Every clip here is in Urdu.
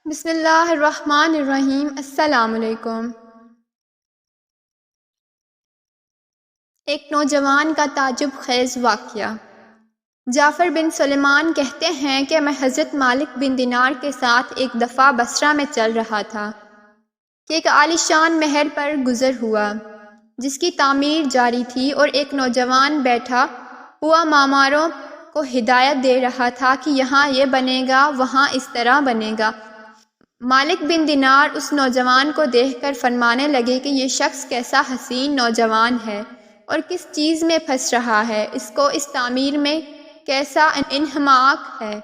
بسم اللہ الرحمن الرحیم۔ السلام علیکم۔ ایک نوجوان کا تعجب خیز واقعہ۔ جعفر بن سلیمان کہتے ہیں کہ میں حضرت مالک بن دینار کے ساتھ ایک دفعہ بصرہ میں چل رہا تھا کہ ایک عالی شان محل پر گزر ہوا جس کی تعمیر جاری تھی، اور ایک نوجوان بیٹھا ہوا معماروں کو ہدایت دے رہا تھا کہ یہاں یہ بنے گا، وہاں اس طرح بنے گا۔ مالک بن دینار اس نوجوان کو دیکھ کر فرمانے لگے کہ یہ شخص کیسا حسین نوجوان ہے اور کس چیز میں پھنس رہا ہے، اس کو اس تعمیر میں کیسا انہماک ہے۔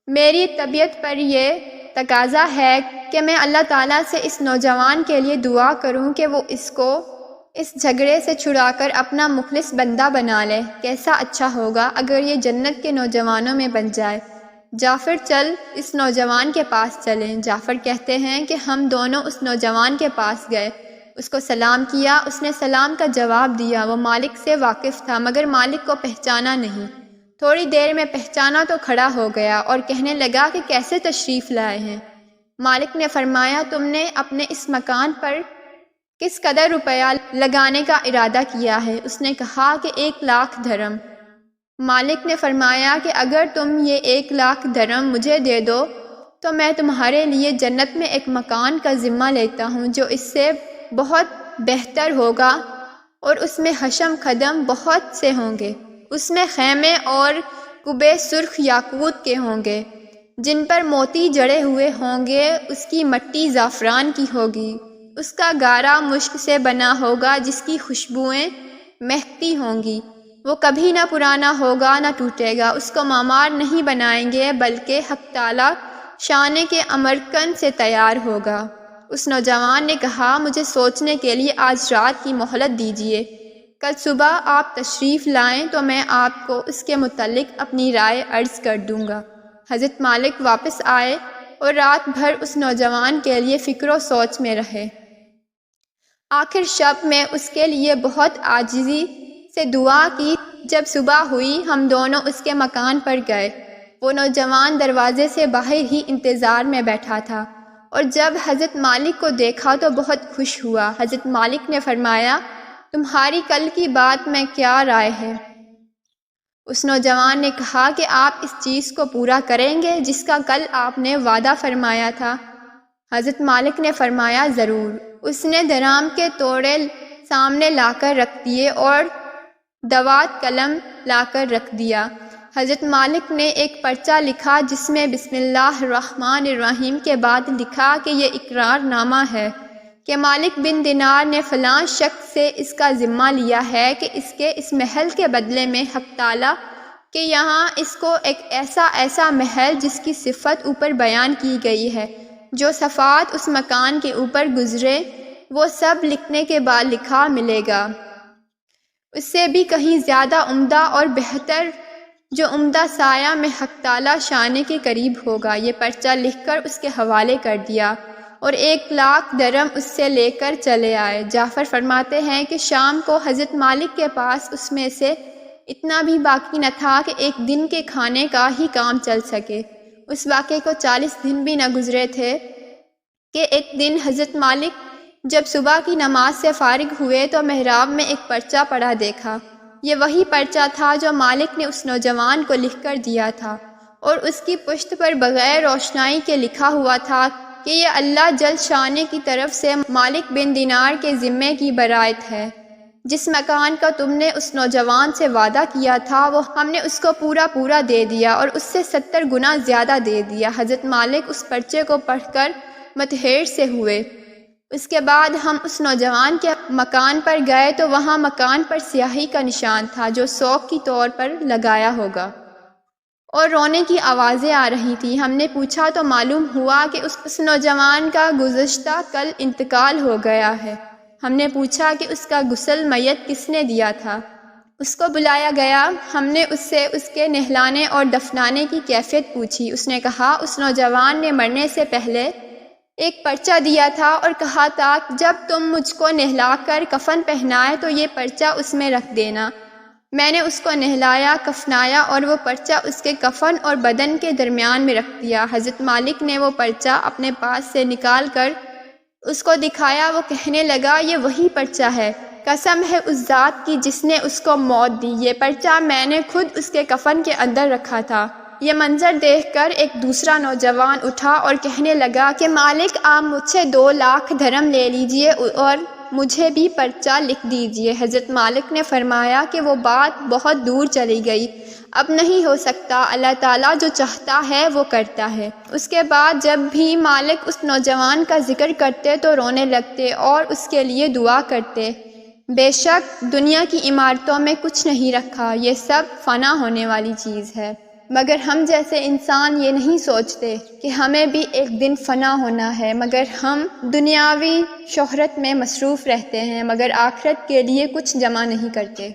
میری طبیعت پر یہ تقاضا ہے کہ میں اللہ تعالیٰ سے اس نوجوان کے لیے دعا کروں کہ وہ اس کو اس جھگڑے سے چھڑا کر اپنا مخلص بندہ بنا لے۔ کیسا اچھا ہوگا اگر یہ جنت کے نوجوانوں میں بن جائے۔ جعفر چل اس نوجوان کے پاس چلیں۔ جعفر کہتے ہیں کہ ہم دونوں اس نوجوان کے پاس گئے، اس کو سلام کیا، اس نے سلام کا جواب دیا۔ وہ مالک سے واقف تھا مگر مالک کو پہچانا نہیں۔ تھوڑی دیر میں پہچانا تو کھڑا ہو گیا اور کہنے لگا کہ کیسے تشریف لائے ہیں۔ مالک نے فرمایا تم نے اپنے اس مکان پر کس قدر روپیہ لگانے کا ارادہ کیا ہے؟ اس نے کہا کہ 1,00,000 درہم۔ مالک نے فرمایا کہ اگر تم یہ 1,00,000 درہم مجھے دے دو تو میں تمہارے لیے جنت میں ایک مکان کا ذمہ لیتا ہوں جو اس سے بہت بہتر ہوگا، اور اس میں حشم خدم بہت سے ہوں گے۔ اس میں خیمے اور کبے سرخ یاقوت کے ہوں گے جن پر موتی جڑے ہوئے ہوں گے، اس کی مٹی زعفران کی ہوگی، اس کا گارا مشک سے بنا ہوگا جس کی خوشبوئیں مہکتی ہوں گی۔ وہ کبھی نہ پرانا ہوگا نہ ٹوٹے گا۔ اس کو معمار نہیں بنائیں گے بلکہ حق تعالیٰ شانے کے امرکن سے تیار ہوگا۔ اس نوجوان نے کہا مجھے سوچنے کے لیے آج رات کی مہلت دیجیے، کل صبح آپ تشریف لائیں تو میں آپ کو اس کے متعلق اپنی رائے عرض کر دوں گا۔ حضرت مالک واپس آئے اور رات بھر اس نوجوان کے لیے فکر و سوچ میں رہے۔ آخر شب میں اس کے لیے بہت عاجزی سے دعا کی۔ جب صبح ہوئی ہم دونوں اس کے مکان پر گئے۔ وہ نوجوان دروازے سے باہر ہی انتظار میں بیٹھا تھا، اور جب حضرت مالک کو دیکھا تو بہت خوش ہوا۔ حضرت مالک نے فرمایا تمہاری کل کی بات میں کیا رائے ہے؟ اس نوجوان نے کہا کہ آپ اس چیز کو پورا کریں گے جس کا کل آپ نے وعدہ فرمایا تھا؟ حضرت مالک نے فرمایا ضرور۔ اس نے درہم کے توڑے سامنے لا کر رکھ دیے اور دوات قلم لا کر رکھ دیا۔ حضرت مالک نے ایک پرچہ لکھا جس میں بسم اللہ الرحمن الرحیم کے بعد لکھا کہ یہ اقرار نامہ ہے کہ مالک بن دینار نے فلاں شخص سے اس کا ذمہ لیا ہے کہ اس کے اس محل کے بدلے میں حق تعالیٰ کہ یہاں اس کو ایک ایسا محل جس کی صفت اوپر بیان کی گئی ہے، جو صفات اس مکان کے اوپر گزرے وہ سب لکھنے کے بعد لکھا ملے گا، اس سے بھی کہیں زیادہ عمدہ اور بہتر، جو عمدہ سایہ میں حق تعالیٰ شانے کے قریب ہوگا۔ یہ پرچہ لکھ کر اس کے حوالے کر دیا اور 1,00,000 درہم اس سے لے کر چلے آئے۔ جعفر فرماتے ہیں کہ شام کو حضرت مالک کے پاس اس میں سے اتنا بھی باقی نہ تھا کہ ایک دن کے کھانے کا ہی کام چل سکے۔ اس واقعے کو 40 دن بھی نہ گزرے تھے کہ ایک دن حضرت مالک جب صبح کی نماز سے فارغ ہوئے تو محراب میں ایک پرچہ پڑا دیکھا۔ یہ وہی پرچہ تھا جو مالک نے اس نوجوان کو لکھ کر دیا تھا، اور اس کی پشت پر بغیر روشنائی کے لکھا ہوا تھا کہ یہ اللہ جل شانہ کی طرف سے مالک بن دینار کے ذمے کی برائت ہے۔ جس مکان کا تم نے اس نوجوان سے وعدہ کیا تھا وہ ہم نے اس کو پورا دے دیا اور اس سے 70 گنا زیادہ دے دیا۔ حضرت مالک اس پرچے کو پڑھ کر متحیر سے ہوئے۔ اس کے بعد ہم اس نوجوان کے مکان پر گئے تو وہاں مکان پر سیاہی کا نشان تھا جو سوگ کی طور پر لگایا ہوگا، اور رونے کی آوازیں آ رہی تھیں۔ ہم نے پوچھا تو معلوم ہوا کہ اس نوجوان کا گزشتہ کل انتقال ہو گیا ہے۔ ہم نے پوچھا کہ اس کا غسل میت کس نے دیا تھا؟ اس کو بلایا گیا۔ ہم نے اس سے اس کے نہلانے اور دفنانے کی کیفیت پوچھی۔ اس نے کہا اس نوجوان نے مرنے سے پہلے ایک پرچہ دیا تھا اور کہا تھا جب تم مجھ کو نہلا کر کفن پہنائے تو یہ پرچہ اس میں رکھ دینا، میں نے اس کو نہلایا، کفنایا اور وہ پرچہ اس کے کفن اور بدن کے درمیان میں رکھ دیا۔ حضرت مالک نے وہ پرچہ اپنے پاس سے نکال کر اس کو دکھایا۔ وہ کہنے لگا، یہ وہی پرچہ ہے، قسم ہے اس ذات کی جس نے اس کو موت دی، یہ پرچہ میں نے خود اس کے کفن کے اندر رکھا تھا۔ یہ منظر دیکھ کر ایک دوسرا نوجوان اٹھا اور کہنے لگا کہ مالک، آپ مجھ سے 2 لاکھ درہم لے لیجئے اور مجھے بھی پرچہ لکھ دیجئے۔ حضرت مالک نے فرمایا کہ وہ بات بہت دور چلی گئی، اب نہیں ہو سکتا، اللہ تعالیٰ جو چاہتا ہے وہ کرتا ہے۔ اس کے بعد جب بھی مالک اس نوجوان کا ذکر کرتے تو رونے لگتے اور اس کے لیے دعا کرتے۔ بے شک دنیا کی عمارتوں میں کچھ نہیں رکھا، یہ سب فنا ہونے والی چیز ہے، مگر ہم جیسے انسان یہ نہیں سوچتے کہ ہمیں بھی ایک دن فنا ہونا ہے، مگر ہم دنیاوی شہرت میں مصروف رہتے ہیں، مگر آخرت کے لیے کچھ جمع نہیں کرتے۔